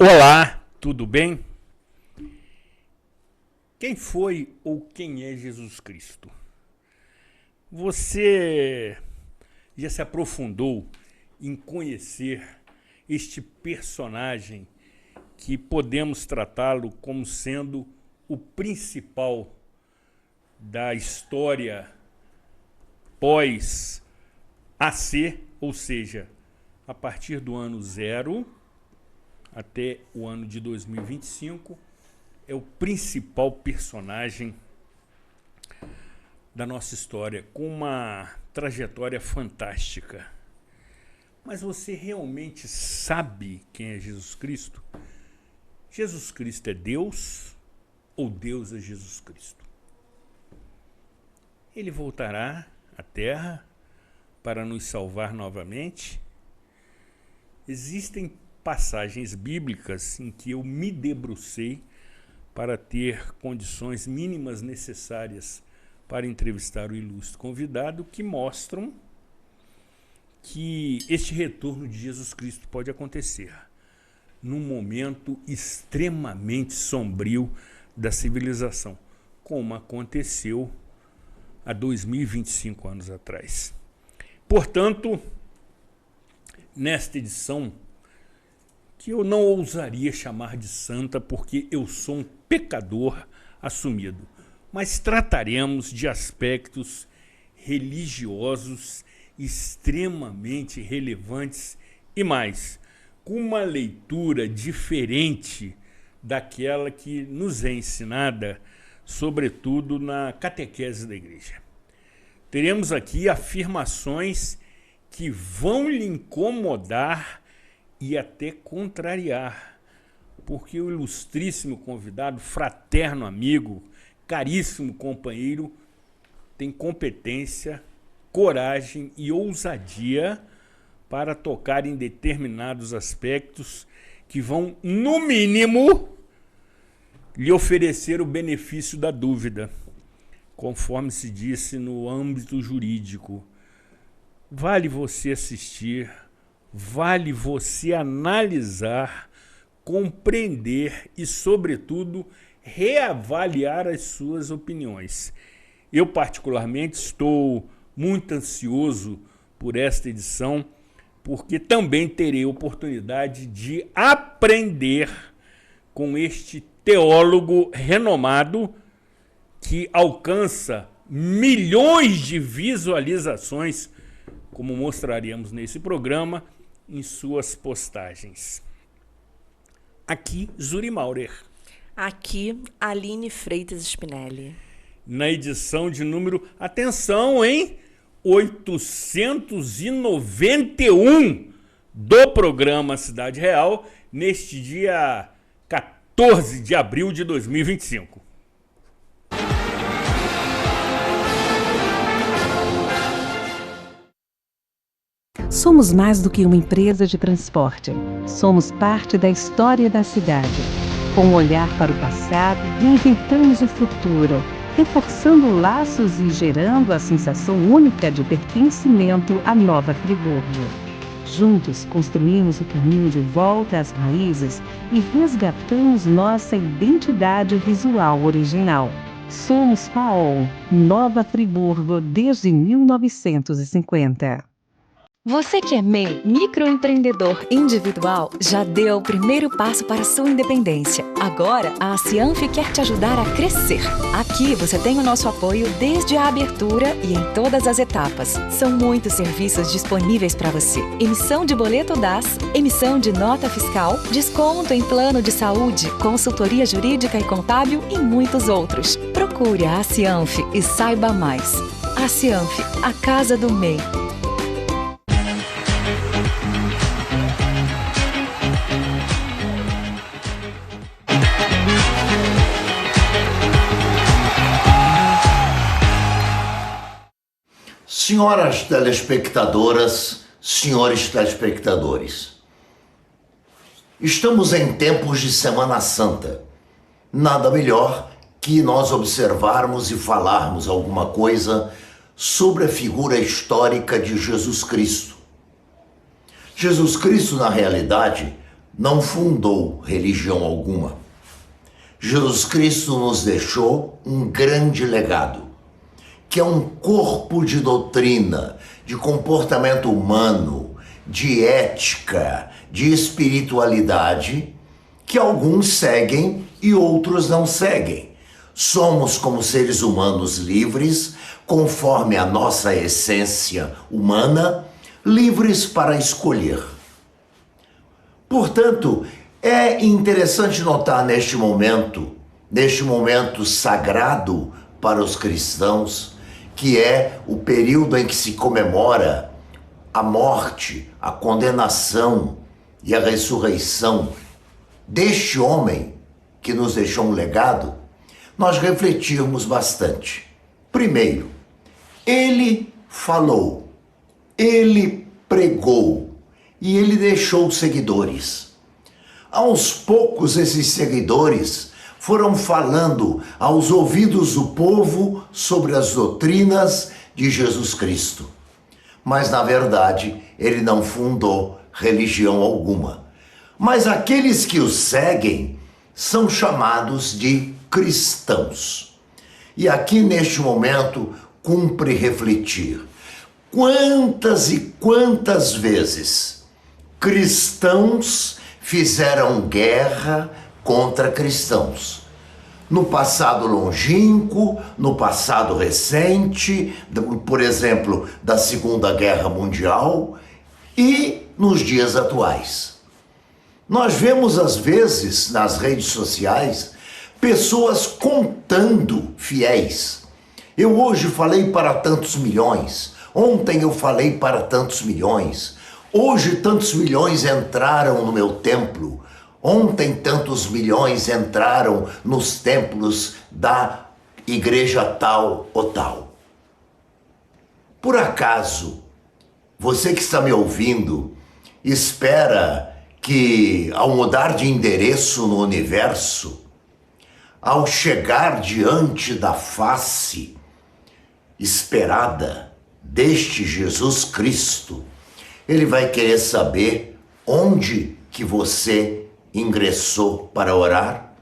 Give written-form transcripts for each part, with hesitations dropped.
Olá, tudo bem? Quem foi ou quem é Jesus Cristo? Você já se aprofundou em conhecer este personagem que podemos tratá-lo como sendo o principal da história pós-AC, ou seja, a partir do ano zero até o ano de 2025, é o principal personagem da nossa história, com uma trajetória fantástica. Mas você realmente sabe quem é Jesus Cristo? Jesus Cristo é Deus ou Deus é Jesus Cristo? Ele voltará à Terra para nos salvar novamente? Existem passagens bíblicas em que eu me debrucei para ter condições mínimas necessárias para entrevistar o ilustre convidado, que mostram que este retorno de Jesus Cristo pode acontecer num momento extremamente sombrio da civilização, como aconteceu há 2025 anos atrás. Portanto, nesta edição, que eu não ousaria chamar de santa, porque eu sou um pecador assumido, mas trataremos de aspectos religiosos extremamente relevantes e mais, com uma leitura diferente daquela que nos é ensinada, sobretudo na catequese da igreja. Teremos aqui afirmações que vão lhe incomodar e até contrariar, porque o ilustríssimo convidado, fraterno amigo, caríssimo companheiro, tem competência, coragem e ousadia para tocar em determinados aspectos que vão, no mínimo, lhe oferecer o benefício da dúvida, conforme se disse no âmbito jurídico. Vale você assistir, vale você analisar, compreender e, sobretudo, reavaliar as suas opiniões. Eu, particularmente, estou muito ansioso por esta edição, porque também terei oportunidade de aprender com este teólogo renomado que alcança milhões de visualizações, como mostraremos nesse programa, em suas postagens. Aqui, Zuri Maurer. Aqui, Aline Freitas Spinelli. Na edição de número, atenção, hein? 891 do programa Cidade Real, neste dia 14 de abril de 2025. Somos mais do que uma empresa de transporte. Somos parte da história da cidade. Com um olhar para o passado, reinventamos o futuro, reforçando laços e gerando a sensação única de pertencimento à Nova Friburgo. Juntos, construímos o caminho de volta às raízes e resgatamos nossa identidade visual original. Somos FAOL, Nova Friburgo desde 1950. Você que é MEI, microempreendedor individual, já deu o primeiro passo para sua independência. Agora, a Cianf quer te ajudar a crescer. Aqui você tem o nosso apoio desde a abertura e em todas as etapas. São muitos serviços disponíveis para você. Emissão de boleto DAS, emissão de nota fiscal, desconto em plano de saúde, consultoria jurídica e contábil e muitos outros. Procure a Cianf e saiba mais. A Cianf, a casa do MEI. Senhoras telespectadoras, senhores telespectadores, estamos em tempos de Semana Santa. Nada melhor que nós observarmos e falarmos alguma coisa sobre a figura histórica de Jesus Cristo. Jesus Cristo, na realidade, não fundou religião alguma. Jesus Cristo nos deixou um grande legado, que é um corpo de doutrina, de comportamento humano, de ética, de espiritualidade, que alguns seguem e outros não seguem. Somos, como seres humanos livres, conforme a nossa essência humana, livres para escolher. Portanto, é interessante notar neste momento sagrado para os cristãos, que é o período em que se comemora a morte, a condenação e a ressurreição deste homem que nos deixou um legado, nós refletirmos bastante. Primeiro, ele falou, ele pregou e ele deixou seguidores. Aos poucos, esses seguidores foram falando aos ouvidos do povo sobre as doutrinas de Jesus Cristo. Mas, na verdade, ele não fundou religião alguma. Mas aqueles que o seguem são chamados de cristãos. E aqui, neste momento, cumpre refletir. Quantas e quantas vezes cristãos fizeram guerra contra cristãos? No passado longínquo, no passado recente, por exemplo, da Segunda Guerra Mundial e nos dias atuais. Nós vemos às vezes nas redes sociais pessoas contando fiéis. Eu hoje falei para tantos milhões, ontem eu falei para tantos milhões, hoje tantos milhões entraram no meu templo, ontem tantos milhões entraram nos templos da igreja tal ou tal. Por acaso, você que está me ouvindo, espera que ao mudar de endereço no universo, ao chegar diante da face esperada deste Jesus Cristo, ele vai querer saber onde que você ingressou para orar?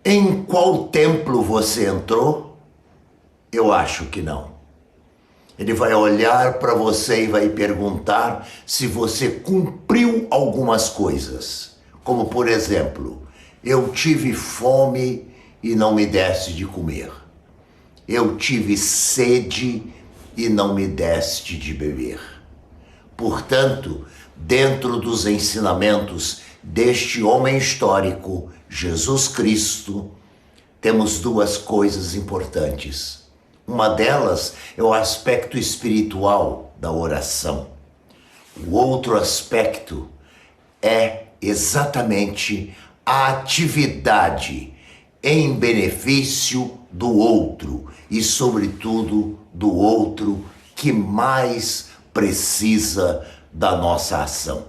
Em qual templo você entrou? Eu acho que não. Ele vai olhar para você e vai perguntar se você cumpriu algumas coisas. Como, por exemplo, eu tive fome e não me deste de comer. Eu tive sede e não me deste de beber. Portanto, dentro dos ensinamentos deste homem histórico, Jesus Cristo, temos duas coisas importantes. Uma delas é o aspecto espiritual da oração. O outro aspecto é exatamente a atividade em benefício do outro e, sobretudo, do outro que mais precisa da nossa ação.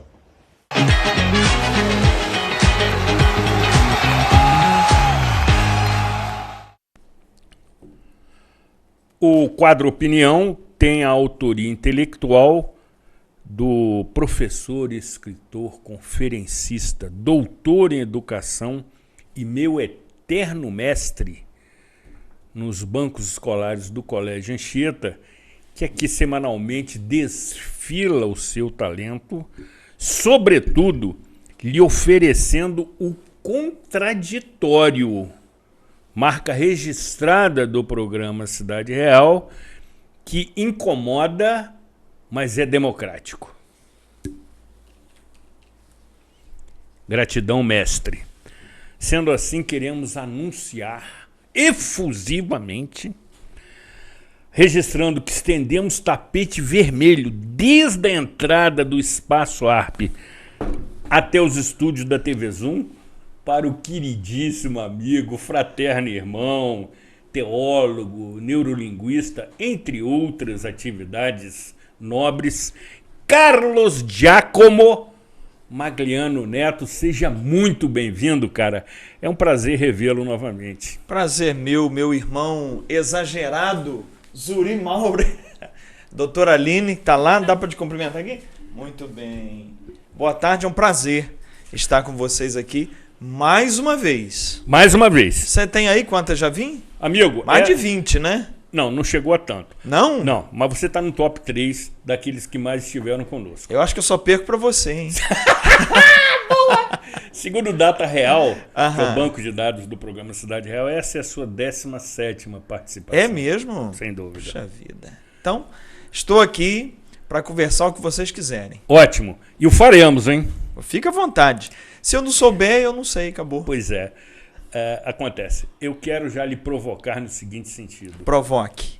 O quadro Opinião tem a autoria intelectual do professor, escritor, conferencista, doutor em educação e meu eterno mestre nos bancos escolares do Colégio Anchieta, que aqui semanalmente desfila o seu talento, sobretudo lhe oferecendo o contraditório, marca registrada do programa Cidade Real, que incomoda, mas é democrático. Gratidão, mestre. Sendo assim, queremos anunciar efusivamente, registrando que estendemos tapete vermelho desde a entrada do Espaço ARP até os estúdios da TV Zoom para o queridíssimo amigo, fraterno irmão, teólogo, neurolinguista, entre outras atividades nobres, Carlos Giacomo Magliano Neto. Seja muito bem-vindo, cara. É um prazer revê-lo novamente. Prazer meu irmão exagerado, Zuri Mauro. Doutora Aline, tá lá? Dá para te cumprimentar aqui? Muito bem. Boa tarde, é um prazer estar com vocês aqui mais uma vez. Mais uma vez. Você tem aí quantas já vim? Amigo, Mais de 20, né? Não chegou a tanto. Não? Não, mas você tá no top 3 daqueles que mais estiveram conosco. Eu acho que eu só perco pra você, hein? Segundo o Data Real, que é Aham. o banco de dados do programa Cidade Real, essa é a sua 17ª participação. É mesmo? Sem dúvida. Puxa vida. Então, estou aqui para conversar o que vocês quiserem. Ótimo. E o faremos, hein? Fica à vontade. Se eu não souber, eu não sei, acabou. Pois é. Acontece. Eu quero já lhe provocar no seguinte sentido. Provoque.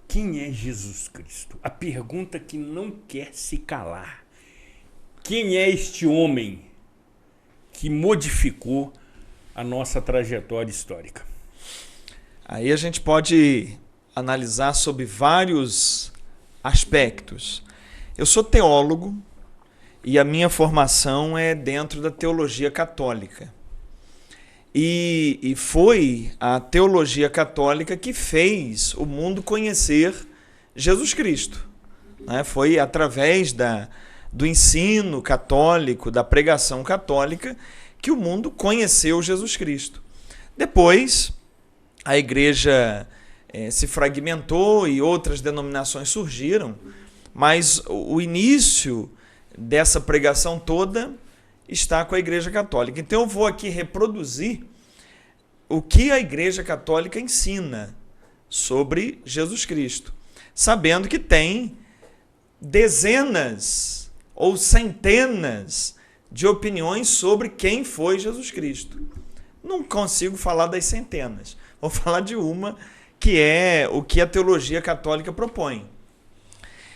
Quem é Jesus Cristo? A pergunta que não quer se calar. Quem é este homem que modificou a nossa trajetória histórica? Aí a gente pode analisar sobre vários aspectos. Eu sou teólogo e a minha formação é dentro da teologia católica. E foi a teologia católica que fez o mundo conhecer Jesus Cristo, né? Foi através do ensino católico, da pregação católica, que o mundo conheceu Jesus Cristo. Depois, a igreja se fragmentou e outras denominações surgiram, mas o início dessa pregação toda está com a Igreja Católica. Então eu vou aqui reproduzir o que a Igreja Católica ensina sobre Jesus Cristo, sabendo que tem dezenas ou centenas de opiniões sobre quem foi Jesus Cristo. Não consigo falar das centenas, vou falar de uma, que é o que a teologia católica propõe.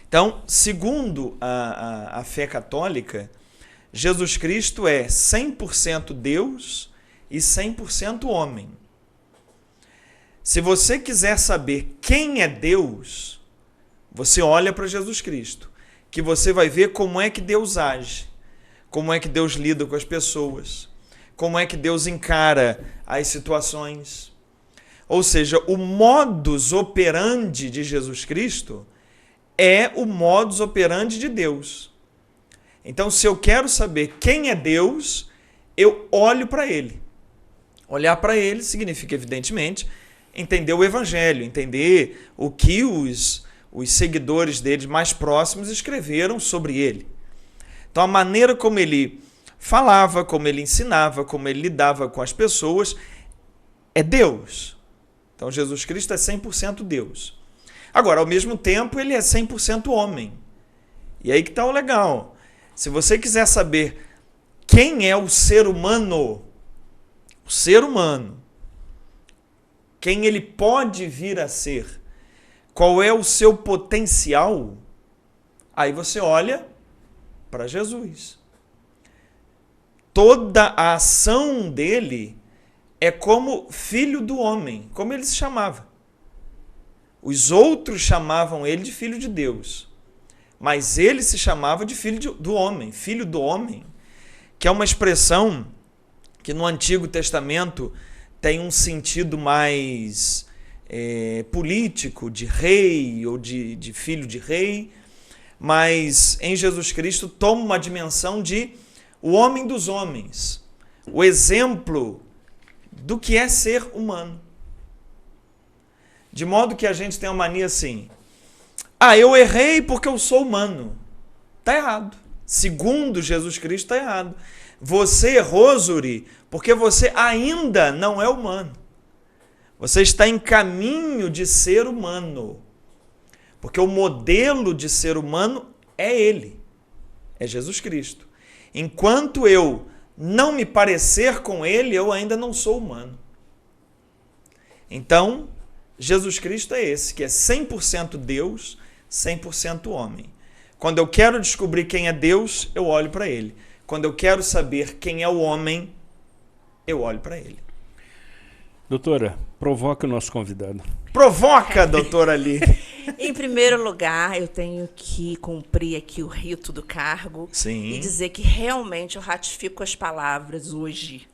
Então, segundo a fé católica, Jesus Cristo é 100% Deus e 100% homem. Se você quiser saber quem é Deus, você olha para Jesus Cristo, que você vai ver como é que Deus age, como é que Deus lida com as pessoas, como é que Deus encara as situações. Ou seja, o modus operandi de Jesus Cristo é o modus operandi de Deus. Então, se eu quero saber quem é Deus, eu olho para Ele. Olhar para Ele significa, evidentemente, entender o Evangelho, entender o que os seguidores dele mais próximos escreveram sobre Ele. Então, a maneira como Ele falava, como Ele ensinava, como Ele lidava com as pessoas, é Deus. Então, Jesus Cristo é 100% Deus. Agora, ao mesmo tempo, Ele é 100% homem. E aí que está o legal. Se você quiser saber quem é o ser humano, quem ele pode vir a ser, qual é o seu potencial, aí você olha para Jesus. Toda a ação dele é como filho do homem, como ele se chamava. Os outros chamavam ele de filho de Deus, mas ele se chamava de filho do homem, que é uma expressão que no Antigo Testamento tem um sentido mais político, de rei ou de filho de rei, mas em Jesus Cristo toma uma dimensão de o homem dos homens, o exemplo do que é ser humano. De modo que a gente tem uma mania assim, eu errei porque eu sou humano. Está errado. Segundo Jesus Cristo, está errado. Você errou, Zuri, porque você ainda não é humano. Você está em caminho de ser humano. Porque o modelo de ser humano é Ele. É Jesus Cristo. Enquanto eu não me parecer com Ele, eu ainda não sou humano. Então, Jesus Cristo é esse, que é 100% Deus, 100% homem. Quando eu quero descobrir quem é Deus, eu olho para Ele. Quando eu quero saber quem é o homem, eu olho para Ele. Doutora, provoca o nosso convidado. Provoca, doutora Ali. Em primeiro lugar, eu tenho que cumprir aqui o rito do cargo Sim. e dizer que realmente eu ratifico as palavras hoje,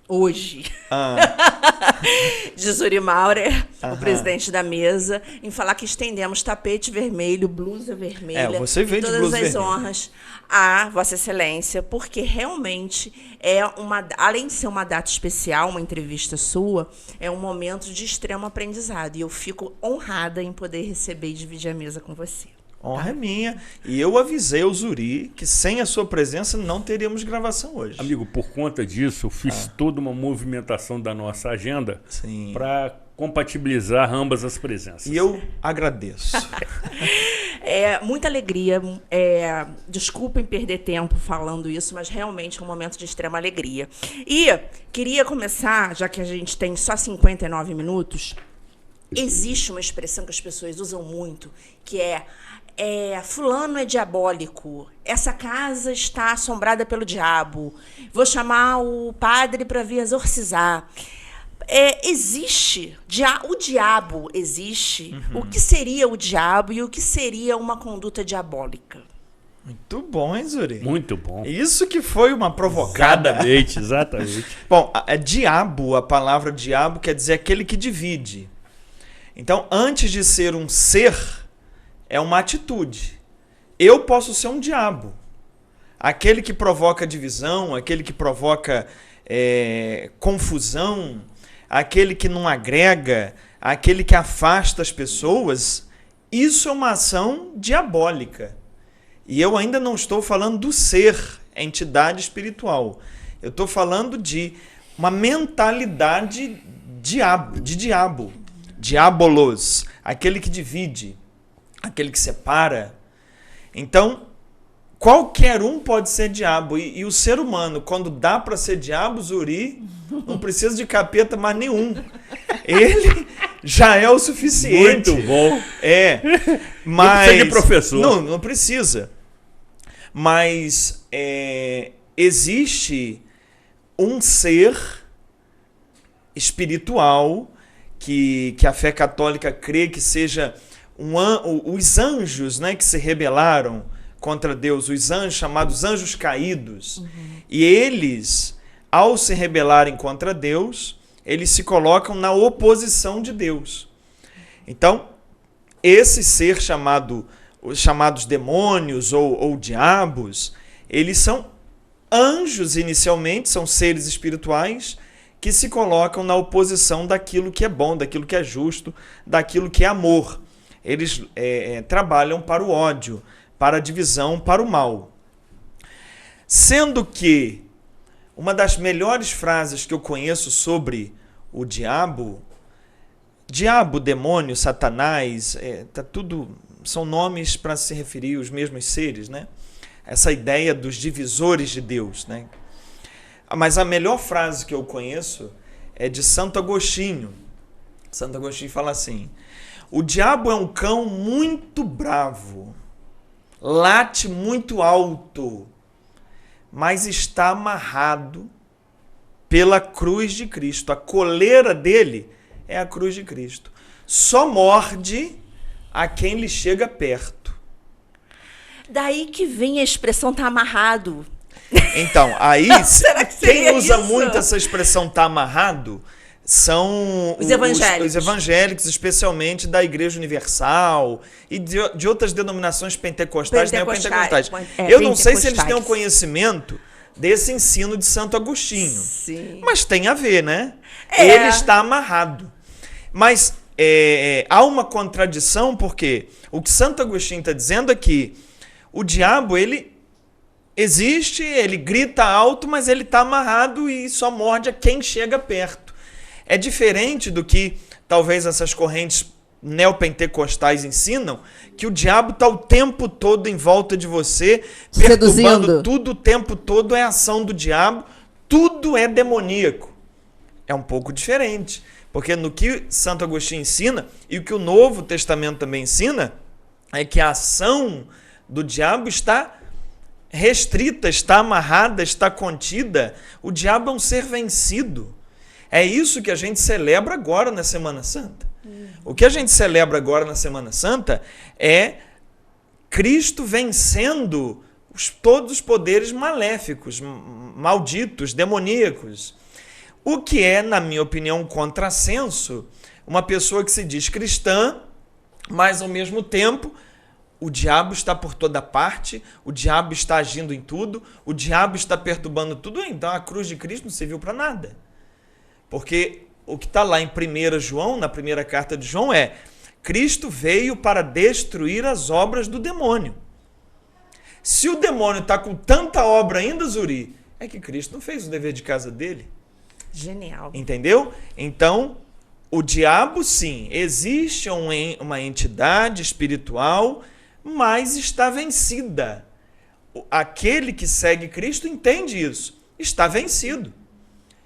de Zuri Maurer, o presidente da mesa, em falar que estendemos tapete vermelho, blusa vermelha, você veio e de todas blusa as vermelha. honras a Vossa Excelência, porque realmente além de ser uma data especial, uma entrevista sua, é um momento de extremo aprendizado. E eu fico honrada em poder receber e dividir a mesa com você. Honra é minha. E eu avisei ao Zuri que sem a sua presença não teríamos gravação hoje. Amigo, por conta disso, eu fiz toda uma movimentação da nossa agenda Sim. para compatibilizar ambas as presenças. E eu agradeço. Muita alegria. Desculpem perder tempo falando isso, mas realmente é um momento de extrema alegria. E queria começar, já que a gente tem só 59 minutos, existe uma expressão que as pessoas usam muito, que é fulano é diabólico, essa casa está assombrada pelo diabo, vou chamar o padre para vir exorcizar. Existe, o diabo existe. O que seria o diabo e o que seria uma conduta diabólica? Muito bom, hein, Zuri? Muito bom. Isso que foi uma provocada. Exatamente. Bom, diabo, a palavra diabo quer dizer aquele que divide. Então, antes de ser um ser, é uma atitude. Eu posso ser um diabo. Aquele que provoca divisão, aquele que provoca confusão, aquele que não agrega, aquele que afasta as pessoas, isso é uma ação diabólica. E eu ainda não estou falando do ser, entidade espiritual. Eu estou falando de uma mentalidade de diabo. Diabolos, aquele que divide, aquele que separa. Então, qualquer um pode ser diabo. E o ser humano, quando dá para ser diabo, Zuri, não precisa de capeta mais nenhum. Ele já é o suficiente. Muito bom. Mas não precisa de professor. Não precisa. Mas existe um ser espiritual que a fé católica crê que seja os anjos, né, que se rebelaram contra Deus, os anjos chamados anjos caídos. E eles, ao se rebelarem contra Deus, eles se colocam na oposição de Deus. Então, esse ser os chamados demônios ou diabos, eles são anjos inicialmente, são seres espirituais que se colocam na oposição daquilo que é bom, daquilo que é justo, daquilo que é amor. Eles trabalham para o ódio, para a divisão, para o mal. Sendo que uma das melhores frases que eu conheço sobre o diabo, demônio, Satanás, são nomes para se referir aos mesmos seres, né? Essa ideia dos divisores de Deus, né? Mas a melhor frase que eu conheço é de Santo Agostinho. Santo Agostinho fala assim: o diabo é um cão muito bravo, late muito alto, mas está amarrado pela cruz de Cristo. A coleira dele é a cruz de Cristo. Só morde a quem lhe chega perto. Daí que vem a expressão tá amarrado. Então, aí, quem usa isso? muito essa expressão tá amarrado são os evangélicos. Os evangélicos, especialmente da Igreja Universal e de outras denominações pentecostais, neopentecostais. Eu não sei se eles têm um conhecimento desse ensino de Santo Agostinho. Sim. Mas tem a ver, né? Ele está amarrado. Mas há uma contradição, porque o que Santo Agostinho está dizendo é que o diabo, ele existe, ele grita alto, mas ele está amarrado e só morde a quem chega perto. É diferente do que talvez essas correntes neopentecostais ensinam, que o diabo está o tempo todo em volta de você, perturbando tudo, o tempo todo é ação do diabo, tudo é demoníaco. É um pouco diferente, porque no que Santo Agostinho ensina, e o que o Novo Testamento também ensina, é que a ação do diabo está restrita, está amarrada, está contida. O diabo é um ser vencido. É isso que a gente celebra agora na Semana Santa. O que a gente celebra agora na Semana Santa é Cristo vencendo todos os poderes maléficos, malditos, demoníacos. O que é, na minha opinião, um contrassenso, uma pessoa que se diz cristã, mas ao mesmo tempo o diabo está por toda parte, o diabo está agindo em tudo, o diabo está perturbando tudo. Então a cruz de Cristo não serviu para nada. Porque o que está lá em 1 João, na primeira carta de João, é: Cristo veio para destruir as obras do demônio. Se o demônio está com tanta obra ainda, Zuri, é que Cristo não fez o dever de casa dele. Genial. Entendeu? Então, o diabo, sim, existe uma entidade espiritual, mas está vencida. Aquele que segue Cristo entende isso. Está vencido.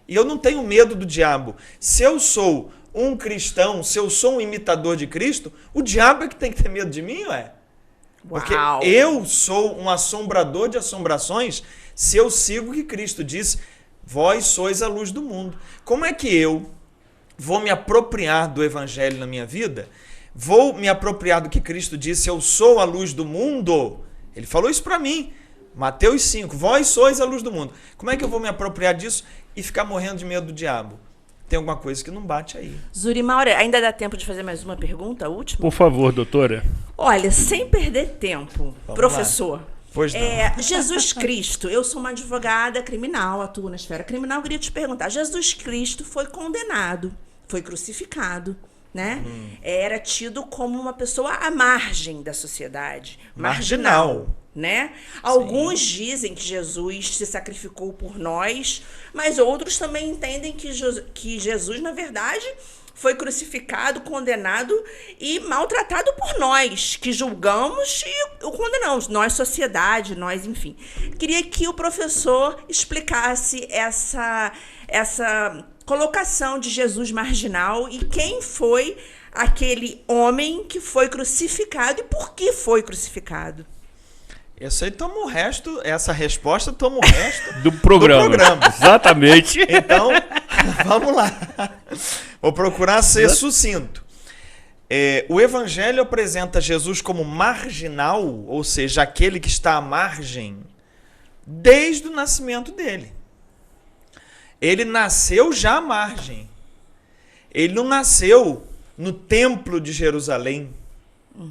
E eu não tenho medo do diabo. Se eu sou um cristão, se eu sou um imitador de Cristo, o diabo é que tem que ter medo de mim, ué? Porque eu sou um assombrador de assombrações se eu sigo o que Cristo disse: vós sois a luz do mundo. Como é que eu vou me apropriar do evangelho na minha vida? Vou me apropriar do que Cristo disse: eu sou a luz do mundo. Ele falou isso para mim. Mateus 5, vós sois a luz do mundo. Como é que eu vou me apropriar disso e ficar morrendo de medo do diabo? Tem alguma coisa que não bate aí. Zuri Maura, ainda dá tempo de fazer mais uma pergunta, a última? Por favor, doutora. Olha, sem perder tempo, Vamos professor. lá. Pois não. Jesus Cristo, eu sou uma advogada criminal, atuo na esfera criminal, eu queria te perguntar: Jesus Cristo foi condenado, foi crucificado, né? Era tido como uma pessoa à margem da sociedade. Marginal. Né? Alguns dizem que Jesus se sacrificou por nós, mas outros também entendem que Jesus, na verdade, foi crucificado, condenado e maltratado por nós, que julgamos e o condenamos, nós, sociedade, nós, enfim. Queria que o professor explicasse essa colocação de Jesus marginal e quem foi aquele homem que foi crucificado e por que foi crucificado. Isso aí toma o resto, essa resposta toma o resto do programa. Exatamente. Então, vamos lá. Vou procurar ser sucinto. O Evangelho apresenta Jesus como marginal, ou seja, aquele que está à margem, desde o nascimento dele. Ele nasceu já à margem. Ele não nasceu no Templo de Jerusalém,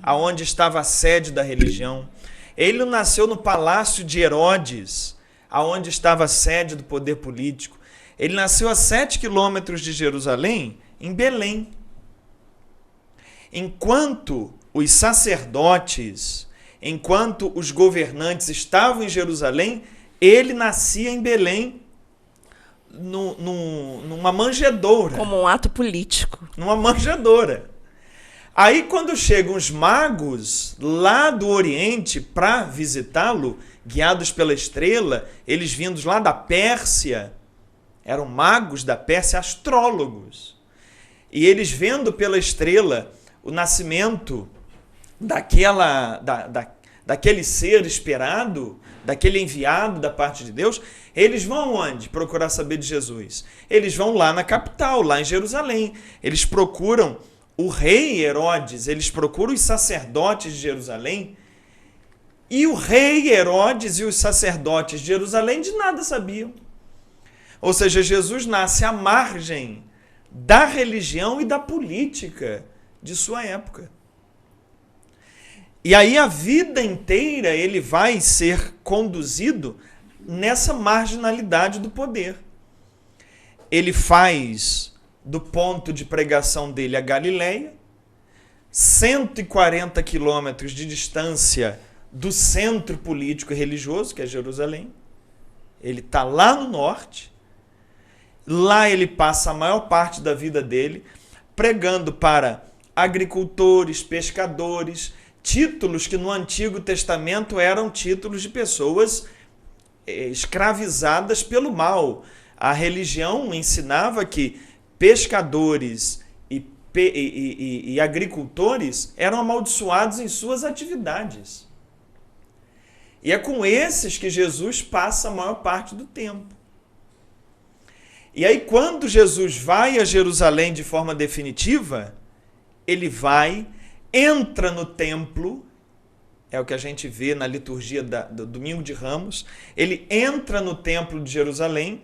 aonde estava a sede da religião. Ele não nasceu no palácio de Herodes, aonde estava a sede do poder político. Ele nasceu a 7 quilômetros de Jerusalém, em Belém. Enquanto os sacerdotes, enquanto os governantes estavam em Jerusalém, ele nascia em Belém, numa manjedoura. Como um ato político. Numa manjedoura. Aí, quando chegam os magos lá do Oriente para visitá-lo, guiados pela estrela, eles vindos lá da Pérsia, eram magos da Pérsia, astrólogos. E eles vendo pela estrela o nascimento daquele ser esperado, daquele enviado da parte de Deus, eles vão onde? Procurar saber de Jesus. Eles vão lá na capital, lá em Jerusalém. Eles procuram o rei Herodes, eles procuram os sacerdotes de Jerusalém, e o rei Herodes e os sacerdotes de Jerusalém de nada sabiam. Ou seja, Jesus nasce à margem da religião e da política de sua época. E aí a vida inteira ele vai ser conduzido nessa marginalidade do poder. Ele faz do ponto de pregação dele a Galileia, 140 quilômetros de distância do centro político e religioso, que é Jerusalém. Ele está lá no norte. Lá ele passa a maior parte da vida dele pregando para agricultores, pescadores, títulos que no Antigo Testamento eram títulos de pessoas escravizadas pelo mal. A religião ensinava que pescadores e agricultores eram amaldiçoados em suas atividades. E é com esses que Jesus passa a maior parte do tempo. E aí, quando Jesus vai a Jerusalém de forma definitiva, ele vai, entra no templo, é o que a gente vê na liturgia do Domingo de Ramos, ele entra no templo de Jerusalém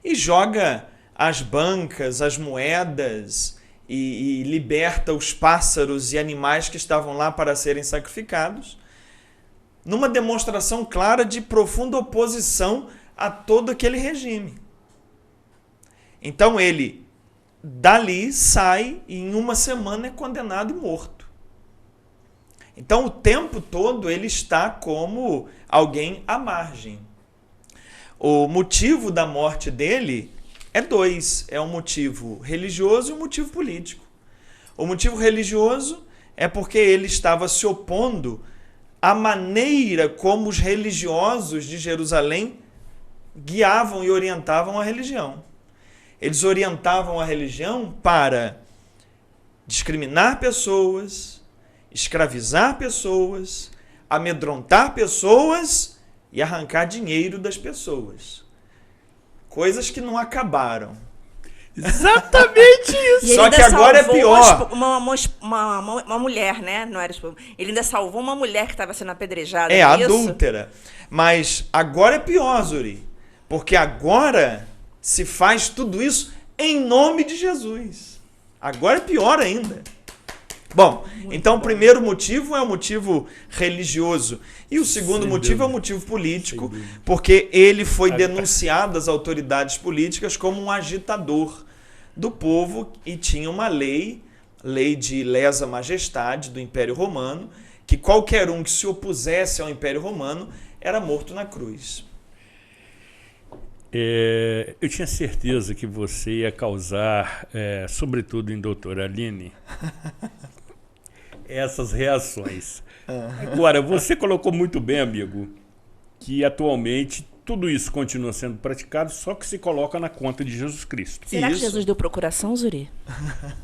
e joga as bancas, as moedas e liberta os pássaros e animais que estavam lá para serem sacrificados, numa demonstração clara de profunda oposição a todo aquele regime. Então ele dali sai e em uma semana é condenado e morto. Então o tempo todo ele está como alguém à margem. O motivo da morte dele é dois. É um motivo religioso e um motivo político. O motivo religioso é porque ele estava se opondo à maneira como os religiosos de Jerusalém guiavam e orientavam a religião. Eles orientavam a religião para discriminar pessoas, escravizar pessoas, amedrontar pessoas e arrancar dinheiro das pessoas. Coisas que não acabaram. Exatamente isso. Só que agora é pior. Uma mulher, né? Não era, ele ainda salvou uma mulher que estava sendo apedrejada. É isso? adúltera. Mas agora é pior, Zuri. Porque agora se faz tudo isso em nome de Jesus. Agora é pior ainda. Bom, então o primeiro motivo é o motivo religioso. E o segundo motivo é o motivo político, porque ele foi denunciado às autoridades políticas como um agitador do povo e tinha uma lei de lesa majestade do Império Romano, que qualquer um que se opusesse ao Império Romano era morto na cruz. Eu tinha certeza que você ia causar, sobretudo em doutora Aline, essas reações. Agora, você colocou muito bem, amigo, que atualmente tudo isso continua sendo praticado, só que se coloca na conta de Jesus Cristo. Será que Jesus deu procuração, Zuri?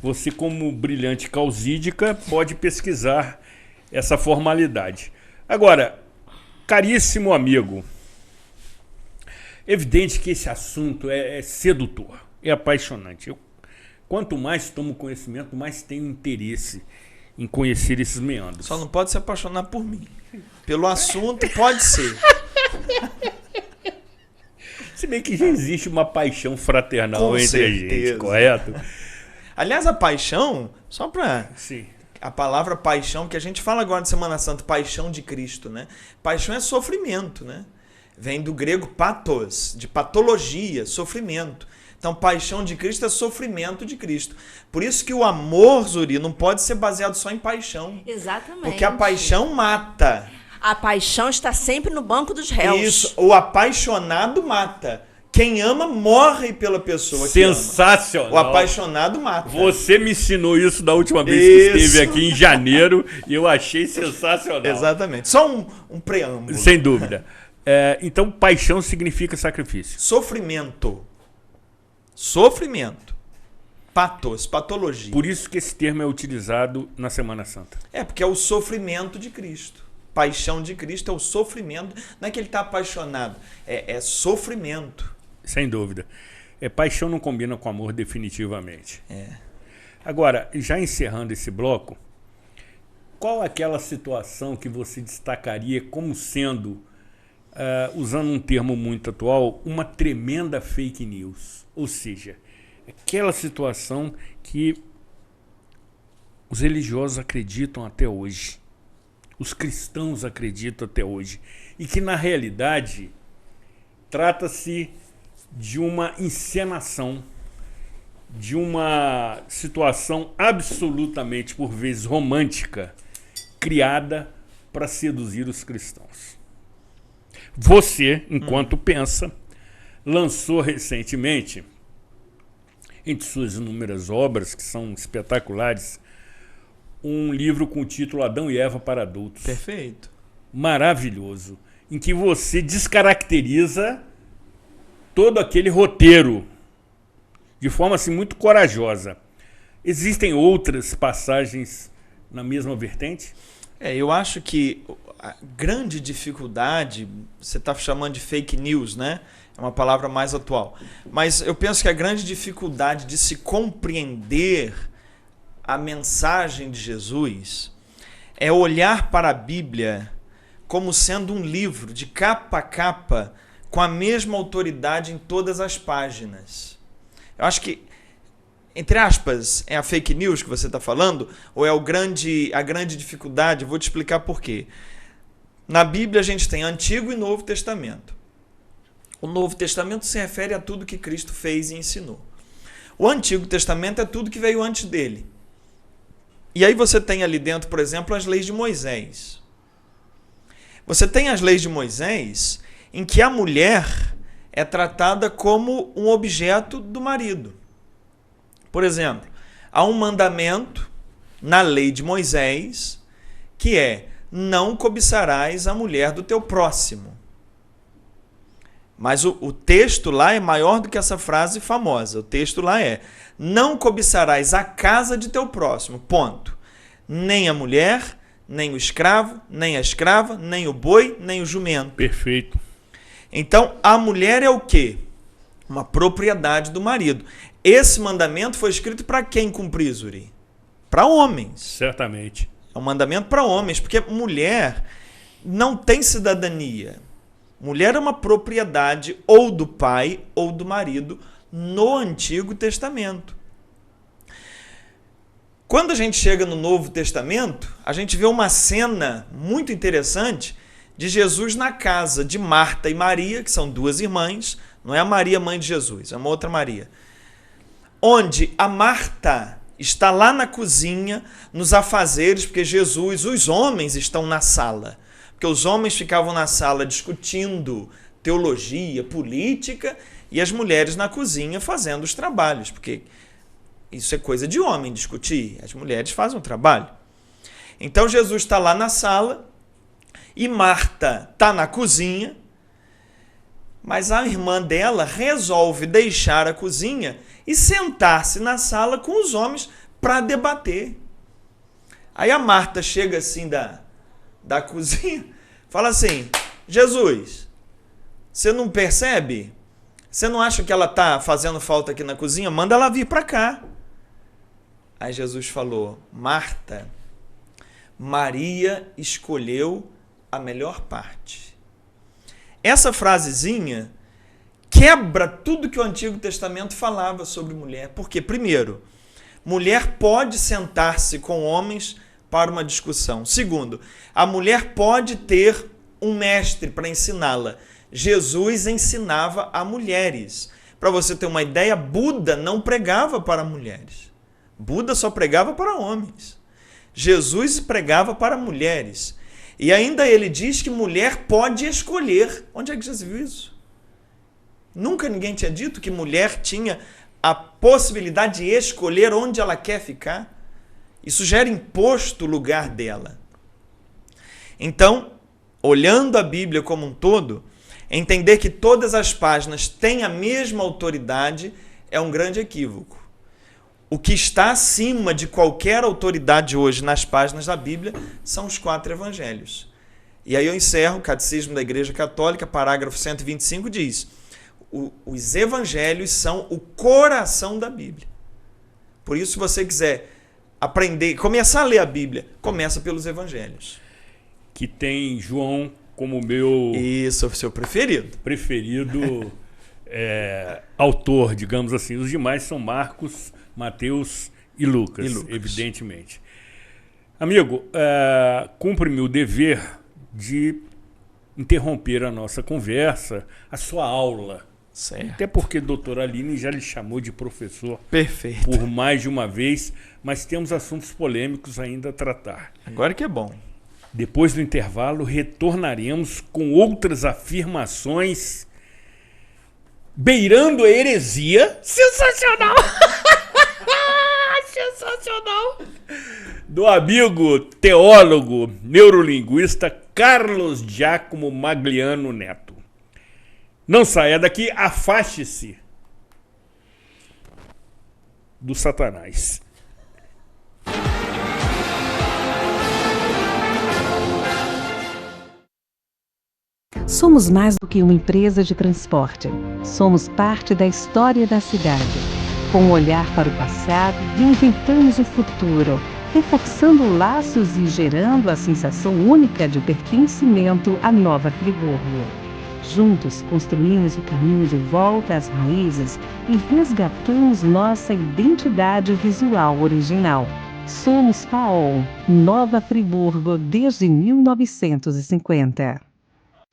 Você, como brilhante causídica, pode pesquisar essa formalidade. Agora, caríssimo amigo, evidente que esse assunto é sedutor, é apaixonante. Quanto mais tomo conhecimento, mais tenho interesse em conhecer esses meandros. Só não pode se apaixonar por mim. Pelo assunto, pode ser. Se bem que já existe uma paixão fraternal Com entre certeza. a gente, correto? Aliás, a paixão, só para... Sim. A palavra paixão, que a gente fala agora de Semana Santa, paixão de Cristo, né? Paixão é sofrimento, né? Vem do grego pathos, de patologia, sofrimento. Então, paixão de Cristo é sofrimento de Cristo. Por isso que o amor, Zuri, não pode ser baseado só em paixão. Exatamente. Porque a paixão mata. A paixão está sempre no banco dos réus. Isso, o apaixonado mata. Quem ama morre pela pessoa que ama. Sensacional. O apaixonado mata. Você me ensinou isso da última vez que esteve aqui em janeiro e eu achei sensacional. Exatamente. Só um preâmbulo. Sem dúvida. Então, paixão significa sacrifício. Sofrimento. Sofrimento. Pathos, patologia. Por isso que esse termo é utilizado na Semana Santa. Porque é o sofrimento de Cristo. Paixão de Cristo é o sofrimento. Não é que ele está apaixonado. É sofrimento. Sem dúvida. Paixão não combina com amor definitivamente. Agora, já encerrando esse bloco, qual aquela situação que você destacaria como sendo, usando um termo muito atual, uma tremenda fake news? Ou seja, aquela situação que os religiosos acreditam até hoje, os cristãos acreditam até hoje, e que na realidade trata-se de uma encenação, de uma situação absolutamente, por vezes, romântica, criada para seduzir os cristãos. Você, enquanto pensa, lançou recentemente, entre suas inúmeras obras, que são espetaculares, um livro com o título Adão e Eva para Adultos. Perfeito. Maravilhoso. Em que você descaracteriza todo aquele roteiro de forma assim, muito corajosa. Existem outras passagens na mesma vertente? Eu acho que a grande dificuldade, você está chamando de fake news, né? É uma palavra mais atual. Mas eu penso que a grande dificuldade de se compreender a mensagem de Jesus é olhar para a Bíblia como sendo um livro de capa a capa, com a mesma autoridade em todas as páginas. Eu acho que, entre aspas, é a fake news que você está falando, ou é a grande dificuldade? Eu vou te explicar por quê. Na Bíblia a gente tem Antigo e Novo Testamento. O Novo Testamento se refere a tudo que Cristo fez e ensinou. O Antigo Testamento é tudo que veio antes dele. E aí você tem ali dentro, por exemplo, as leis de Moisés. Você tem as leis de Moisés em que a mulher é tratada como um objeto do marido. Por exemplo, há um mandamento na lei de Moisés que é: não cobiçarás a mulher do teu próximo. Mas o texto lá é maior do que essa frase famosa. O texto lá é: não cobiçarás a casa de teu próximo, ponto. Nem a mulher, nem o escravo, nem a escrava, nem o boi, nem o jumento. Perfeito. Então, a mulher é o quê? Uma propriedade do marido. Esse mandamento foi escrito para quem cumprir, Zuri? Para homens. Certamente. É um mandamento para homens, porque mulher não tem cidadania. Mulher é uma propriedade ou do pai ou do marido no Antigo Testamento. Quando a gente chega no Novo Testamento, a gente vê uma cena muito interessante de Jesus na casa de Marta e Maria, que são duas irmãs, não é a Maria, mãe de Jesus, é uma outra Maria, onde a Marta está lá na cozinha, nos afazeres, porque Jesus, os homens estão na sala, porque os homens ficavam na sala discutindo teologia, política, e as mulheres na cozinha fazendo os trabalhos, porque isso é coisa de homem discutir, as mulheres fazem o trabalho. Então Jesus está lá na sala e Marta está na cozinha, mas a irmã dela resolve deixar a cozinha e sentar-se na sala com os homens para debater. Aí a Marta chega assim da cozinha, fala assim: Jesus, você não percebe? Você não acha que ela está fazendo falta aqui na cozinha? Manda ela vir para cá. Aí Jesus falou: Marta, Maria escolheu a melhor parte. Essa frasezinha quebra tudo que o Antigo Testamento falava sobre mulher. Porque, primeiro, mulher pode sentar-se com homens para uma discussão. Segundo, a mulher pode ter um mestre para ensiná-la. Jesus ensinava a mulheres. Para você ter uma ideia, Buda não pregava para mulheres. Buda só pregava para homens. Jesus pregava para mulheres. E ainda ele diz que mulher pode escolher. Onde é que já se viu isso? Nunca ninguém tinha dito que mulher tinha a possibilidade de escolher onde ela quer ficar. Isso já era imposto o lugar dela. Então, olhando a Bíblia como um todo, entender que todas as páginas têm a mesma autoridade é um grande equívoco. O que está acima de qualquer autoridade hoje nas páginas da Bíblia são os 4 evangelhos. E aí eu encerro o Catecismo da Igreja Católica, parágrafo 125, diz: os evangelhos são o coração da Bíblia. Por isso, se você quiser aprender, começar a ler a Bíblia, começa pelos evangelhos. Que tem João como meu... Isso, o seu preferido. Preferido autor, digamos assim. Os demais são Marcos, Mateus e Lucas, evidentemente. Amigo, cumpre-me o dever de interromper a nossa conversa, a sua aula. Certo. Até porque a doutora Aline já lhe chamou de professor. Perfeito. Por mais de uma vez, mas temos assuntos polêmicos ainda a tratar. Agora que é bom. Depois do intervalo, retornaremos com outras afirmações beirando a heresia. Sensacional! Sensacional! Do amigo teólogo, neurolinguista Carlos Giacomo Magliano Neto. Não saia daqui, afaste-se do Satanás. Somos mais do que uma empresa de transporte. Somos parte da história da cidade. Com um olhar para o passado, reinventamos o futuro, reforçando laços e gerando a sensação única de pertencimento à Nova Friburgo. Juntos construímos o caminho de volta às raízes e resgatamos nossa identidade visual original. Somos FAOL, Nova Friburgo desde 1950.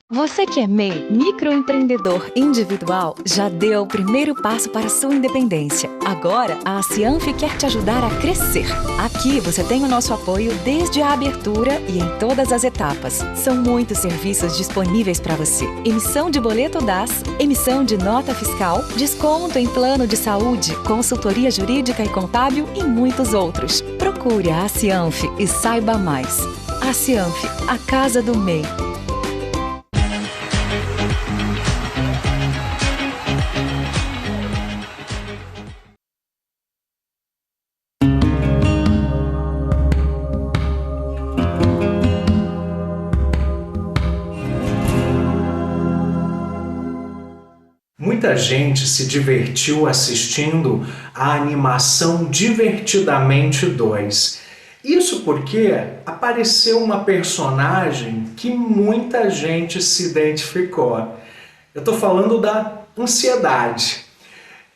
Você que é MEI, microempreendedor individual, já deu o primeiro passo para sua independência. Agora, a Cianf quer te ajudar a crescer. Aqui você tem o nosso apoio desde a abertura e em todas as etapas. São muitos serviços disponíveis para você. Emissão de boleto DAS, emissão de nota fiscal, desconto em plano de saúde, consultoria jurídica e contábil e muitos outros. Procure a Cianf e saiba mais. A Cianf, a casa do MEI. Muita gente se divertiu assistindo a animação Divertidamente 2. Isso porque apareceu uma personagem que muita gente se identificou. Eu estou falando da ansiedade.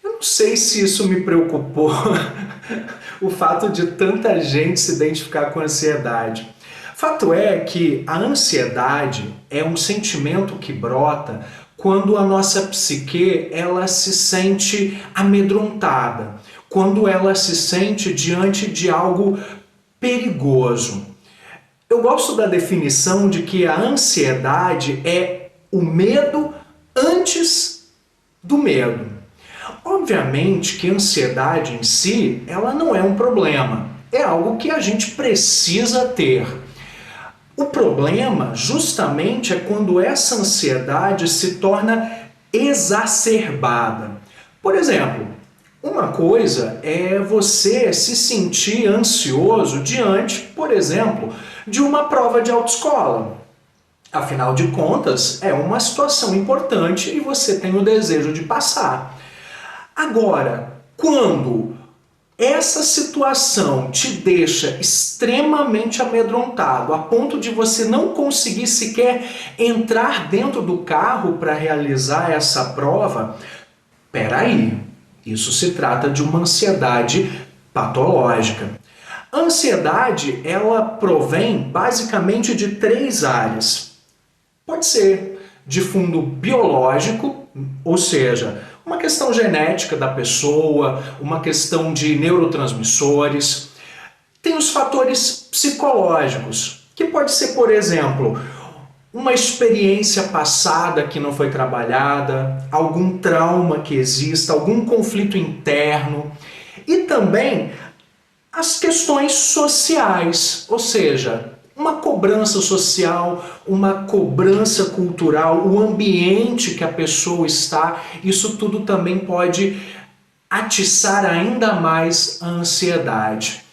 Eu não sei se isso me preocupou, o fato de tanta gente se identificar com a ansiedade. Fato é que a ansiedade é um sentimento que brota quando a nossa psique ela se sente amedrontada, quando ela se sente diante de algo perigoso. Eu gosto da definição de que a ansiedade é o medo antes do medo. Obviamente que a ansiedade em si, ela não é um problema, é algo que a gente precisa ter. O problema, justamente, é quando essa ansiedade se torna exacerbada. Por exemplo, uma coisa é você se sentir ansioso diante, por exemplo, de uma prova de autoescola. Afinal de contas, é uma situação importante e você tem o desejo de passar. Agora, quando essa situação te deixa extremamente amedrontado, a ponto de você não conseguir sequer entrar dentro do carro para realizar essa prova, peraí, isso se trata de uma ansiedade patológica. A ansiedade, ela provém basicamente de 3 áreas. Pode ser de fundo biológico, ou seja, uma questão genética da pessoa, uma questão de neurotransmissores. Tem os fatores psicológicos, que pode ser, por exemplo, uma experiência passada que não foi trabalhada, algum trauma que exista, algum conflito interno. E também as questões sociais, ou seja, uma cobrança social, uma cobrança cultural, o ambiente que a pessoa está, isso tudo também pode atiçar ainda mais a ansiedade.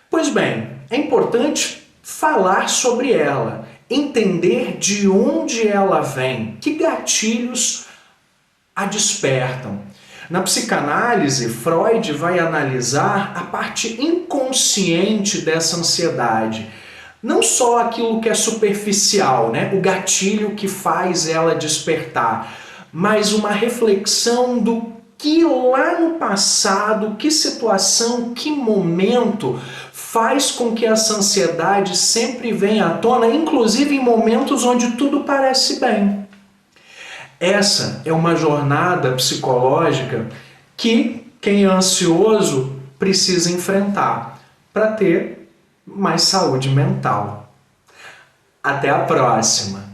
Pois bem, é importante falar sobre ela, entender de onde ela vem, que gatilhos a despertam. Na psicanálise, Freud vai analisar a parte inconsciente dessa ansiedade. Não só aquilo que é superficial, né? O gatilho que faz ela despertar, mas uma reflexão do que lá no passado, que situação, que momento faz com que essa ansiedade sempre venha à tona, inclusive em momentos onde tudo parece bem. Essa é uma jornada psicológica que quem é ansioso precisa enfrentar para ter mais saúde mental. Até a próxima!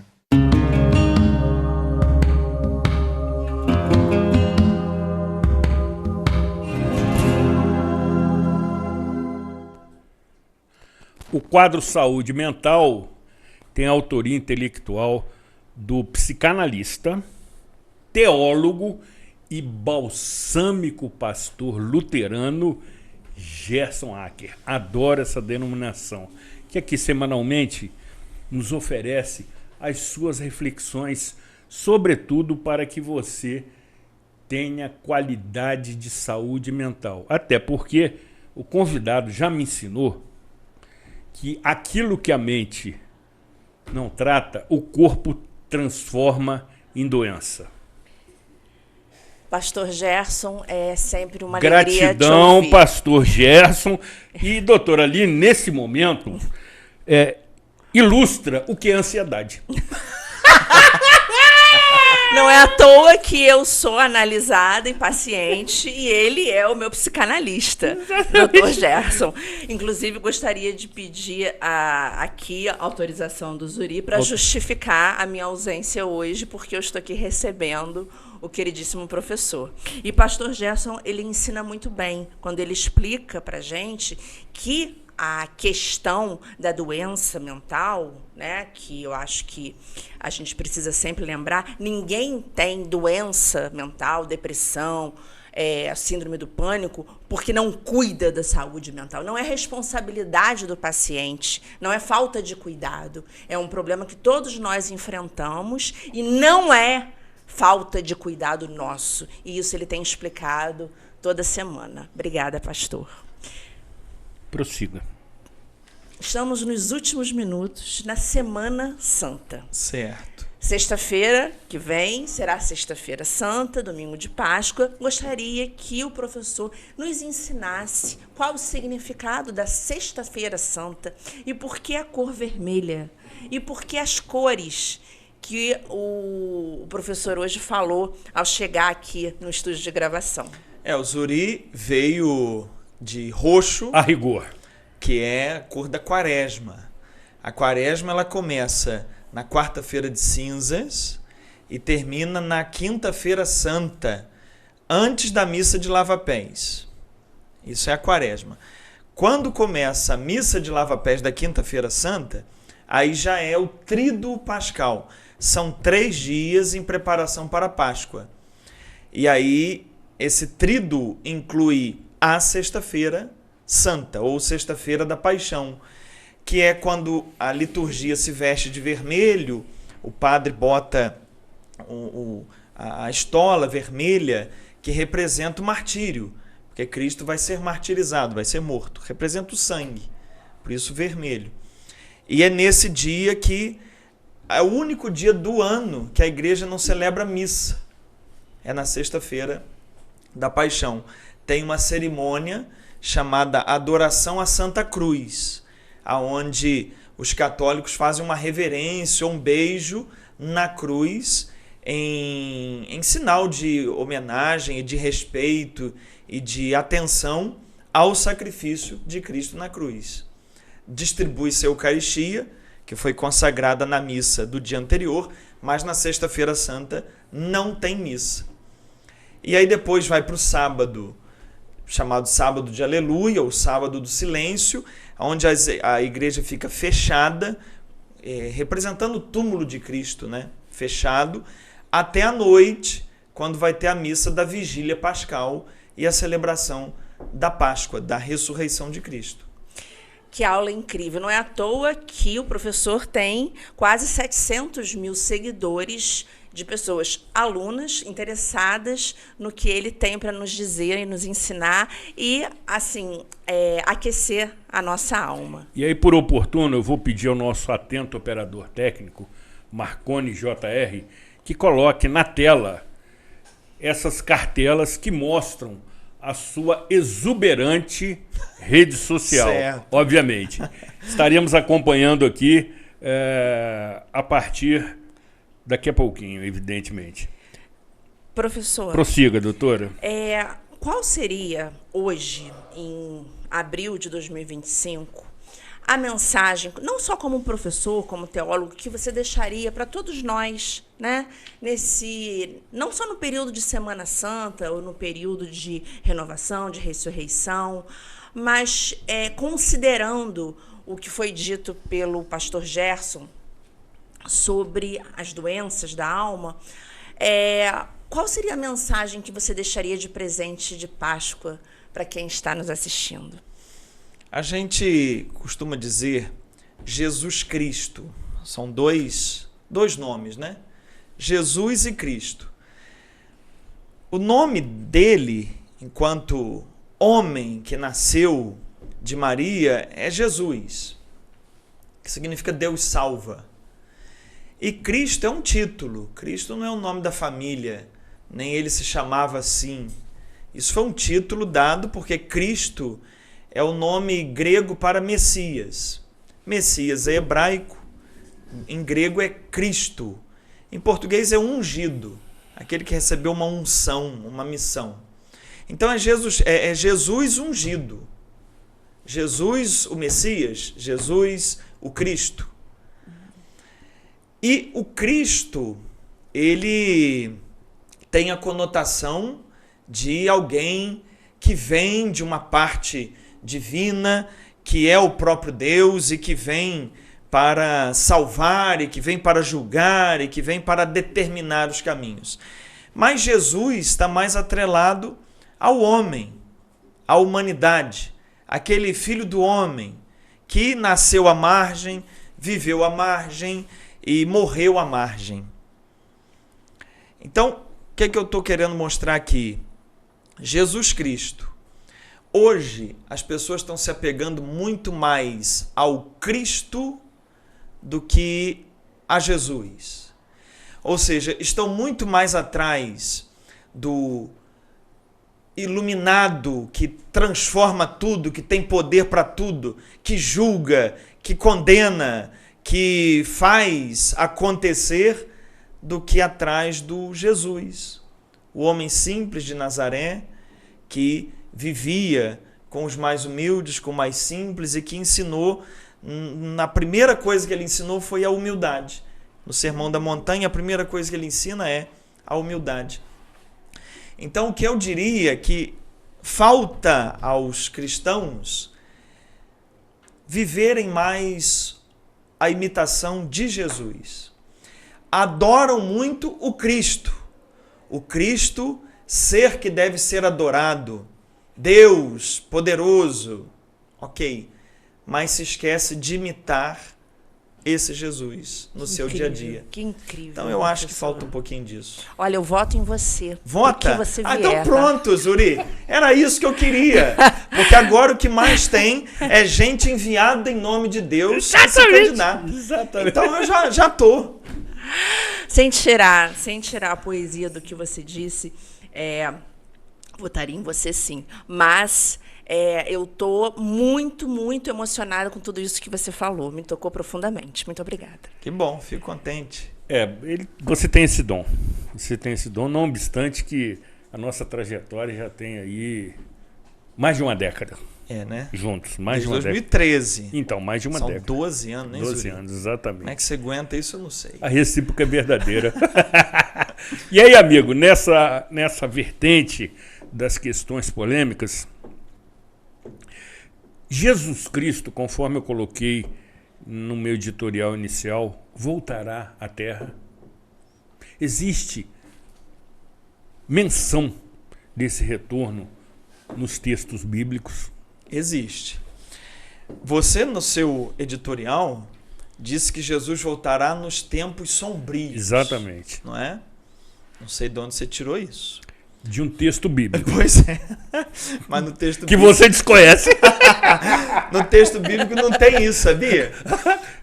O quadro Saúde Mental tem a autoria intelectual do psicanalista, teólogo e balsâmico pastor luterano Gerson Acker. Adoro essa denominação, que aqui semanalmente nos oferece as suas reflexões, sobretudo para que você tenha qualidade de saúde mental. Até porque o convidado já me ensinou que aquilo que a mente não trata, o corpo transforma em doença. Pastor Gerson, é sempre uma alegria te Gratidão, ouvir. pastor Gerson. E, doutora Aline, nesse momento, ilustra o que é ansiedade. Não é à toa que eu sou analisada em paciente e ele é o meu psicanalista, Dr. Gerson. Inclusive, gostaria de pedir aqui a autorização do Zuri para justificar a minha ausência hoje, porque eu estou aqui recebendo o queridíssimo professor. E pastor Gerson, ele ensina muito bem quando ele explica para a gente que a questão da doença mental, né, que eu acho que a gente precisa sempre lembrar, ninguém tem doença mental, depressão, síndrome do pânico, porque não cuida da saúde mental. Não é responsabilidade do paciente, não é falta de cuidado. É um problema que todos nós enfrentamos e não é falta de cuidado nosso. E isso ele tem explicado toda semana. Obrigada, pastor. Prossiga. Estamos nos últimos minutos na Semana Santa. Certo. Sexta-feira que vem será Sexta-feira Santa, domingo de Páscoa. Gostaria que o professor nos ensinasse qual o significado da Sexta-feira Santa e por que a cor vermelha e por que as cores que o professor hoje falou ao chegar aqui no estúdio de gravação. O Zuri veio de roxo, A rigor. que é a cor da quaresma. A quaresma ela começa na quarta-feira de cinzas e termina na quinta-feira santa, antes da missa de lava-pés. Isso é a quaresma. Quando começa a missa de lava-pés da quinta-feira santa, aí já é o tríduo pascal. São 3 dias em preparação para a Páscoa. E aí esse tríduo inclui a sexta-feira santa, ou sexta-feira da paixão, que é quando a liturgia se veste de vermelho, o padre bota a estola vermelha, que representa o martírio, porque Cristo vai ser martirizado, vai ser morto, representa o sangue, por isso vermelho. E é nesse dia que é o único dia do ano que a igreja não celebra missa, é na sexta-feira da paixão. Tem uma cerimônia chamada Adoração à Santa Cruz, aonde os católicos fazem uma reverência, um beijo na cruz, em sinal de homenagem e de respeito e de atenção ao sacrifício de Cristo na cruz. Distribui-se a Eucaristia, que foi consagrada na missa do dia anterior, mas na Sexta-feira Santa não tem missa. E aí depois vai para o sábado, chamado Sábado de Aleluia, ou Sábado do Silêncio, onde a igreja fica fechada, representando o túmulo de Cristo, né? Fechado, até a noite, quando vai ter a missa da Vigília Pascal e a celebração da Páscoa, da ressurreição de Cristo. Que aula incrível. Não é à toa que o professor tem quase 700 mil seguidores de pessoas, alunas, interessadas no que ele tem para nos dizer e nos ensinar e, assim, aquecer a nossa alma. E aí, por oportuno, eu vou pedir ao nosso atento operador técnico, Marconi JR, que coloque na tela essas cartelas que mostram a sua exuberante rede social. Certo. Obviamente. Estaremos acompanhando aqui a partir daqui a pouquinho, evidentemente. Professor, Prossiga, doutora. qual seria hoje, em abril de 2025, a mensagem, não só como professor, como teólogo, que você deixaria para todos nós, né? Não só no período de Semana Santa ou no período de renovação, de ressurreição, mas considerando o que foi dito pelo pastor Gerson sobre as doenças da alma, qual seria a mensagem que você deixaria de presente de Páscoa para quem está nos assistindo? A gente costuma dizer Jesus Cristo. São dois nomes, né? Jesus e Cristo. O nome dele, enquanto homem que nasceu de Maria, é Jesus, que significa Deus salva. E Cristo é um título. Cristo não é o nome da família, nem ele se chamava assim. Isso foi um título dado porque Cristo é o nome grego para Messias. Messias é hebraico, em grego é Cristo. Em português é ungido, aquele que recebeu uma unção, uma missão. Então é Jesus ungido. Jesus o Messias, Jesus o Cristo. E o Cristo, ele tem a conotação de alguém que vem de uma parte divina, que é o próprio Deus e que vem para salvar, e que vem para julgar, e que vem para determinar os caminhos. Mas Jesus está mais atrelado ao homem, à humanidade, aquele filho do homem que nasceu à margem, viveu à margem e morreu à margem. Então, o que é que eu estou querendo mostrar aqui? Jesus Cristo. Hoje, as pessoas estão se apegando muito mais ao Cristo do que a Jesus. Ou seja, estão muito mais atrás do iluminado que transforma tudo, que tem poder para tudo, que julga, que condena, que faz acontecer, do que atrás do Jesus, o homem simples de Nazaré, que vivia com os mais humildes, com os mais simples, e que ensinou, na primeira coisa que ele ensinou foi a humildade. No Sermão da Montanha, a primeira coisa que ele ensina é a humildade. Então, o que eu diria que falta aos cristãos viverem mais a imitação de Jesus. Adoram muito o Cristo, ser que deve ser adorado, Deus poderoso, ok, mas se esquece de imitar esse Jesus no seu dia a dia. Que incrível. Então eu acho que falta um pouquinho disso. Olha, eu voto em você. Vota? Que você vier, então pronto, Zuri. Era isso que eu queria. Porque agora o que mais tem é gente enviada em nome de Deus sem se candidatar. Exatamente. Então eu já tô. Sem tirar a poesia do que você disse, votaria em você sim. Mas eu estou muito, muito emocionada com tudo isso que você falou. Me tocou profundamente. Muito obrigada. Que bom, fico contente. Você tem esse dom. Você tem esse dom, não obstante que a nossa trajetória já tem aí mais de uma década. Né? Juntos, mais Desde de uma 2013. década. Então, mais de uma São década. 12 anos, né, 12 Zuri? anos, exatamente. Como é que você aguenta isso, eu não sei. A recíproca é verdadeira. E aí, amigo, nessa vertente das questões polêmicas, Jesus Cristo, conforme eu coloquei no meu editorial inicial, voltará à Terra. Existe menção desse retorno nos textos bíblicos? Existe. Você, no seu editorial, disse que Jesus voltará nos tempos sombrios. Exatamente. Não é? Não sei de onde você tirou isso. De um texto bíblico. Pois é. Mas no texto que bíblico... você desconhece. No texto bíblico não tem isso, sabia?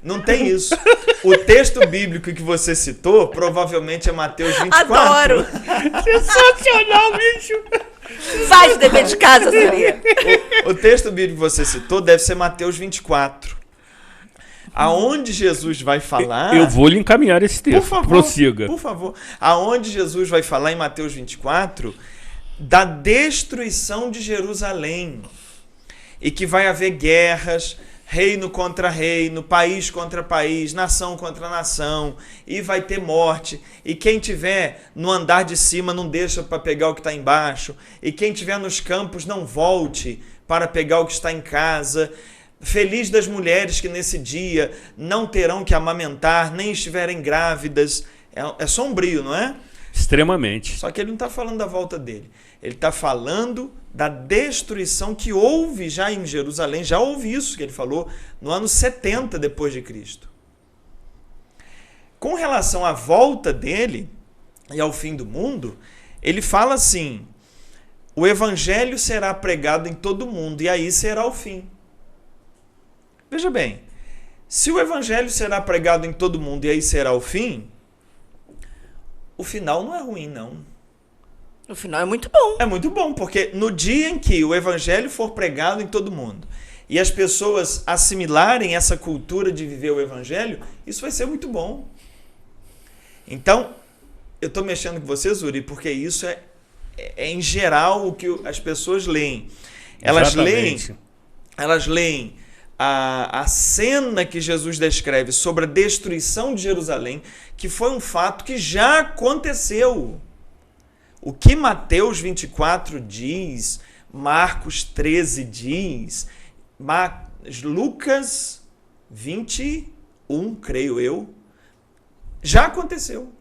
Não tem isso. O texto bíblico que você citou provavelmente é Mateus 24. Adoro! Sensacional, bicho! Faz o dever de casa, Zuria. O texto bíblico que você citou deve ser Mateus 24. Aonde Jesus vai falar... Eu vou lhe encaminhar esse texto. Por favor, prossiga. Por favor. Aonde Jesus vai falar em Mateus 24 da destruição de Jerusalém. E que vai haver guerras, reino contra reino, país contra país, nação contra nação, e vai ter morte. E quem tiver no andar de cima não deixa para pegar o que está embaixo. E quem tiver nos campos não volte para pegar o que está em casa. Feliz das mulheres que nesse dia não terão que amamentar, nem estiverem grávidas. É sombrio, não é? Extremamente. Só que ele não está falando da volta dele. Ele está falando da destruição que houve já em Jerusalém. Já houve isso que ele falou no ano 70 depois de Cristo. Com relação à volta dele e ao fim do mundo, Ele fala assim: o evangelho será pregado em todo mundo e aí será o fim. Veja bem, se o evangelho será pregado em todo mundo e aí será o fim, o final não é ruim, não. O final é muito bom. É muito bom, porque no dia em que o evangelho for pregado em todo mundo e as pessoas assimilarem essa cultura de viver o evangelho, isso vai ser muito bom. Então, eu estou mexendo com você, Zuri, porque isso é em geral o que as pessoas leem. Elas leem a cena que Jesus descreve sobre a destruição de Jerusalém, que foi um fato que já aconteceu. O que Mateus 24 diz, Marcos 13 diz, Lucas 21, creio eu, já aconteceu.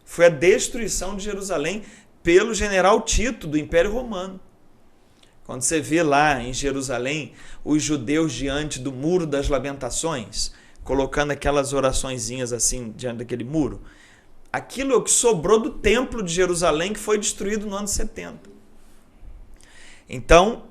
Foi a destruição de Jerusalém pelo general Tito, do Império Romano. Quando você vê lá em Jerusalém os judeus diante do Muro das Lamentações, colocando aquelas oraçõezinhas assim diante daquele muro, aquilo é o que sobrou do templo de Jerusalém, que foi destruído no ano 70. Então,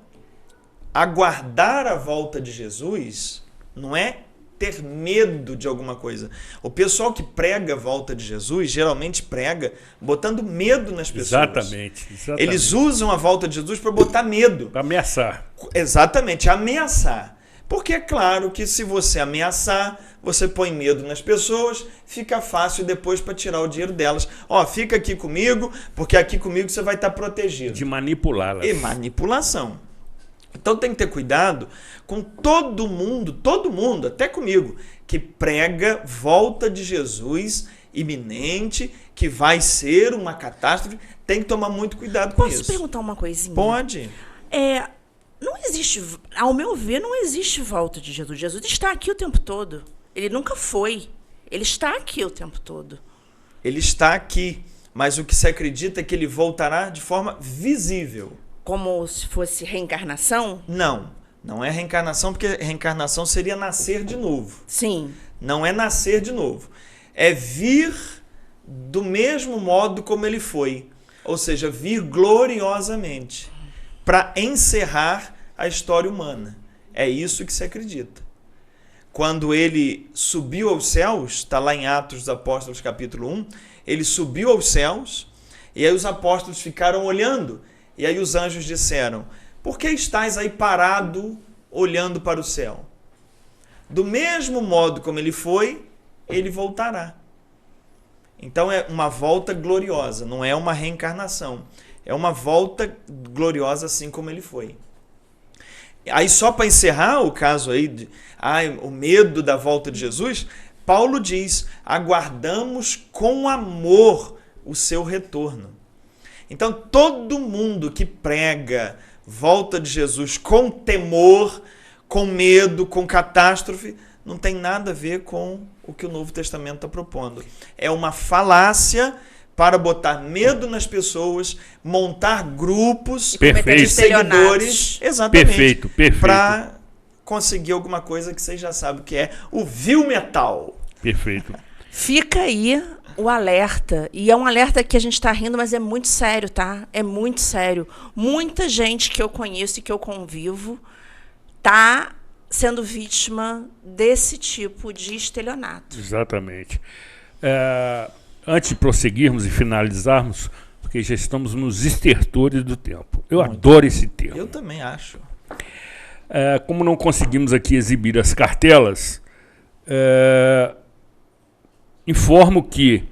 aguardar a volta de Jesus não é ter medo de alguma coisa. O pessoal que prega a volta de Jesus geralmente prega botando medo nas pessoas. Exatamente. Eles usam a volta de Jesus para botar medo. Para ameaçar. Exatamente, ameaçar. Porque é claro que se você ameaçar, você põe medo nas pessoas, fica fácil depois para tirar o dinheiro delas. Ó, fica aqui comigo, porque aqui comigo você vai estar protegido. De manipulá-las. E manipulação. Então tem que ter cuidado com todo mundo, até comigo, que prega volta de Jesus iminente, que vai ser uma catástrofe. Tem que tomar muito cuidado com isso. Posso perguntar uma coisinha? Pode. Não existe, ao meu ver, não existe volta de Jesus. Jesus está aqui o tempo todo. Ele nunca foi. Ele está aqui o tempo todo. Ele está aqui, mas o que se acredita é que ele voltará de forma visível. Como se fosse reencarnação? Não é reencarnação, porque reencarnação seria nascer de novo. Sim. Não é nascer de novo. É vir do mesmo modo como ele foi. Ou seja, vir gloriosamente para encerrar a história humana. É isso que se acredita. Quando ele subiu aos céus, está lá em Atos dos Apóstolos capítulo 1, ele subiu aos céus e aí os apóstolos ficaram olhando. E aí os anjos disseram: por que estás aí parado olhando para o céu? Do mesmo modo como ele foi, ele voltará. Então é uma volta gloriosa, não é uma reencarnação. É uma volta gloriosa assim como ele foi. Aí só para encerrar o caso aí, o medo da volta de Jesus, Paulo diz: aguardamos com amor o seu retorno. Então, todo mundo que prega volta de Jesus com temor, com medo, com catástrofe, não tem nada a ver com o que o Novo Testamento está propondo. É uma falácia para botar medo nas pessoas, montar grupos de seguidores, exatamente, para conseguir alguma coisa que vocês já sabem que é o vil metal. Perfeito. Fica aí o alerta, e é um alerta que a gente está rindo, mas é muito sério, tá? É muito sério. Muita gente que eu conheço e que eu convivo está sendo vítima desse tipo de estelionato. Exatamente. Antes de prosseguirmos e finalizarmos, porque já estamos nos estertores do tempo. Eu adoro esse termo. Eu também acho. Como não conseguimos aqui exibir as cartelas, informo que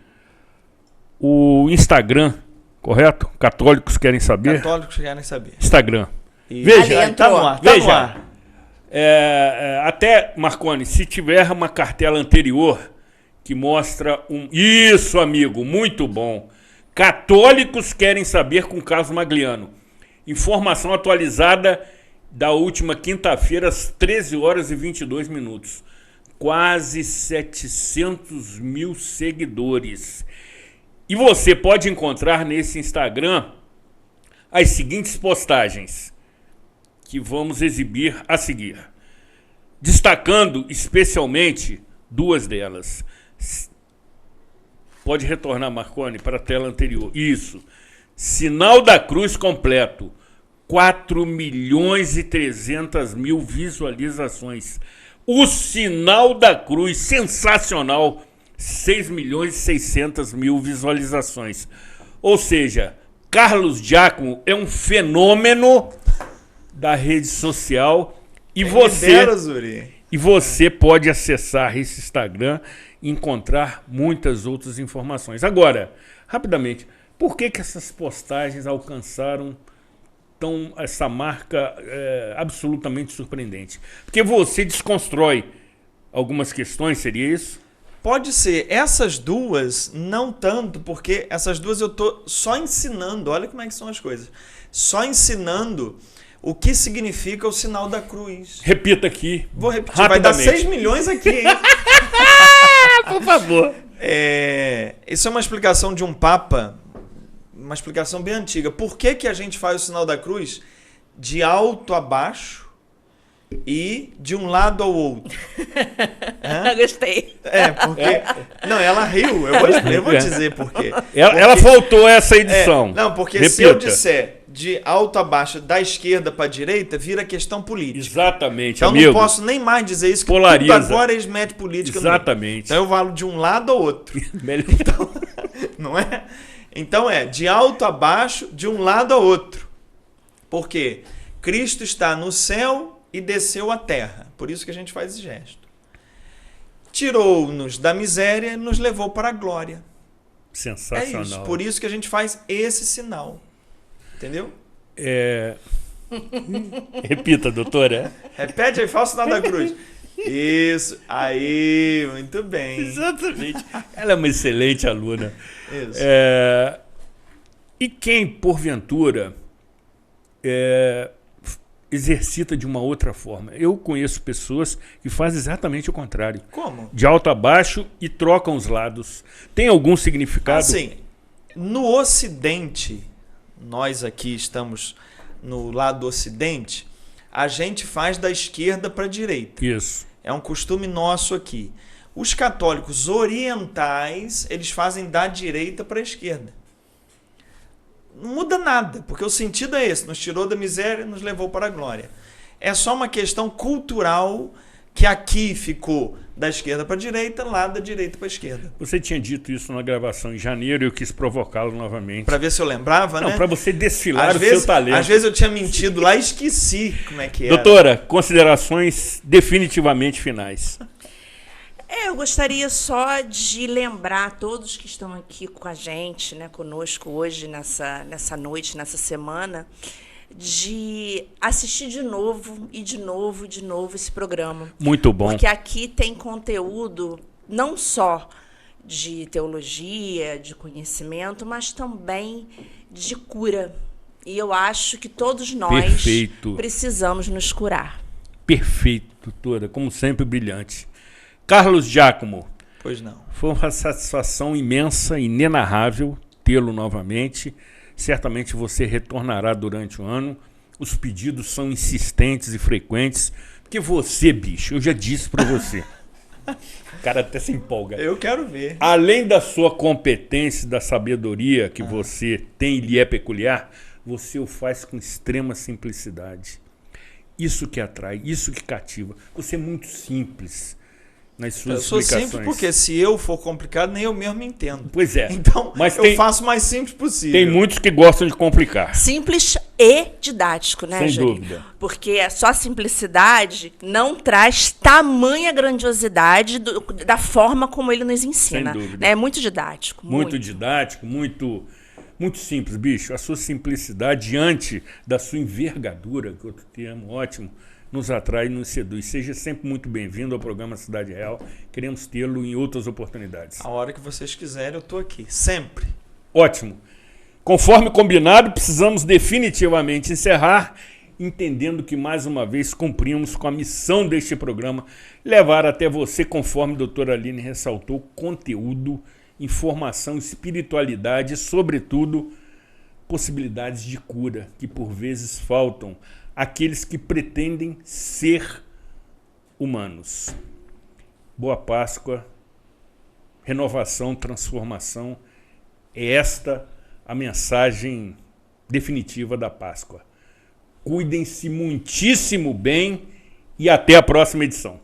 o Instagram, correto? Católicos querem saber? Católicos querem saber. Instagram. E... Veja, está no ar. Veja. Até, Marconi, se tiver uma cartela anterior que mostra Isso, amigo, muito bom. Católicos querem saber com Carlos Magliano. Informação atualizada da última quinta-feira, às 13h22. Quase 700 mil seguidores. E você pode encontrar nesse Instagram as seguintes postagens que vamos exibir a seguir, destacando especialmente duas delas. Pode retornar, Marconi, para a tela anterior. Isso. Sinal da Cruz completo. 4.300.000 visualizações. O Sinal da Cruz, sensacional. 6.600.000 visualizações. Ou seja, Carlos Giacomo é um fenômeno da rede social. E você pode acessar esse Instagram e encontrar muitas outras informações. Agora, rapidamente, por que essas postagens alcançaram essa marca absolutamente surpreendente? Porque você desconstrói algumas questões, seria isso? Pode ser. Essas duas, não tanto, porque essas duas eu tô só ensinando. Olha como é que são as coisas. Só ensinando o que significa o sinal da cruz. Repita aqui. Vou repetir. Vai dar 6 milhões aqui, hein? Por favor. Isso é uma explicação de um papa, uma explicação bem antiga. Por que a gente faz o sinal da cruz de alto a baixo e de um lado ao outro? Gostei. Porque... Não, ela riu. Eu vou dizer por quê. Ela faltou essa edição. Não, porque Repita. Se eu disser de alto a baixo, da esquerda para a direita, vira questão política. Exatamente, então amigo. Eu não posso nem mais dizer isso, que polariza. Tudo agora eles metem política. Exatamente. Então eu falo de um lado ao outro. Então, não é? Então de alto a baixo, de um lado ao outro. Por quê? Cristo está no céu e desceu à terra. Por isso que a gente faz esse gesto. Tirou-nos da miséria e nos levou para a glória. Sensacional. É isso. Por isso que a gente faz esse sinal. Entendeu? Repita, doutora. Repete aí, fala o sinal da cruz. Isso. Aí, muito bem. Exatamente. Ela é uma excelente aluna. Isso. E quem, porventura, exercita de uma outra forma? Eu conheço pessoas que fazem exatamente o contrário. Como? De alto a baixo e trocam os lados. Tem algum significado? Assim, no Ocidente, nós aqui estamos no lado do Ocidente, a gente faz da esquerda para a direita. Isso. É um costume nosso aqui. Os católicos orientais, eles fazem da direita para a esquerda. Não muda nada, porque o sentido é esse. Nos tirou da miséria, nos levou para a glória. É só uma questão cultural que aqui ficou da esquerda para a direita, lá da direita para a esquerda. Você tinha dito isso na gravação em janeiro e eu quis provocá-lo novamente. Para ver se eu lembrava, né? Não, para você desfilar o seu talento. Às vezes eu tinha mentido lá e esqueci como é que era. Doutora, considerações definitivamente finais. Eu gostaria só de lembrar a todos que estão aqui com a gente, né, conosco hoje, nessa noite, nessa semana, de assistir de novo e de novo esse programa. Muito bom. Porque aqui tem conteúdo não só de teologia, de conhecimento, mas também de cura. E eu acho que todos nós precisamos nos curar. Perfeito, doutora. Como sempre, brilhante. Carlos Giacomo. Pois não. Foi uma satisfação imensa, inenarrável tê-lo novamente. Certamente você retornará durante o ano. Os pedidos são insistentes e frequentes. Porque você, bicho, eu já disse para você. O cara até se empolga. Eu quero ver. Além da sua competência e da sabedoria que você tem e lhe é peculiar, você o faz com extrema simplicidade. Isso que atrai, isso que cativa. Você é muito simples nas suas explicações. Eu sou simples porque se eu for complicado, nem eu mesmo me entendo. Pois é. Então, mas eu faço o mais simples possível. Tem muitos que gostam de complicar. Simples e didático, né, Sem Júlio? dúvida. Porque só a simplicidade não traz tamanha grandiosidade da forma como ele nos ensina. Sem dúvida. Né? É muito didático. Muito didático, muito simples, bicho. A sua simplicidade diante da sua envergadura, que eu te amo, ótimo, nos atrai e nos seduz. Seja sempre muito bem-vindo ao programa Cidade Real. Queremos tê-lo em outras oportunidades. A hora que vocês quiserem, eu estou aqui. Sempre. Ótimo. Conforme combinado, precisamos definitivamente encerrar, entendendo que, mais uma vez, cumprimos com a missão deste programa, levar até você, conforme a doutora Aline ressaltou, conteúdo, informação, espiritualidade e, sobretudo, possibilidades de cura, que por vezes faltam àqueles que pretendem ser humanos. Boa Páscoa, renovação, transformação, é esta a mensagem definitiva da Páscoa. Cuidem-se muitíssimo bem e até a próxima edição.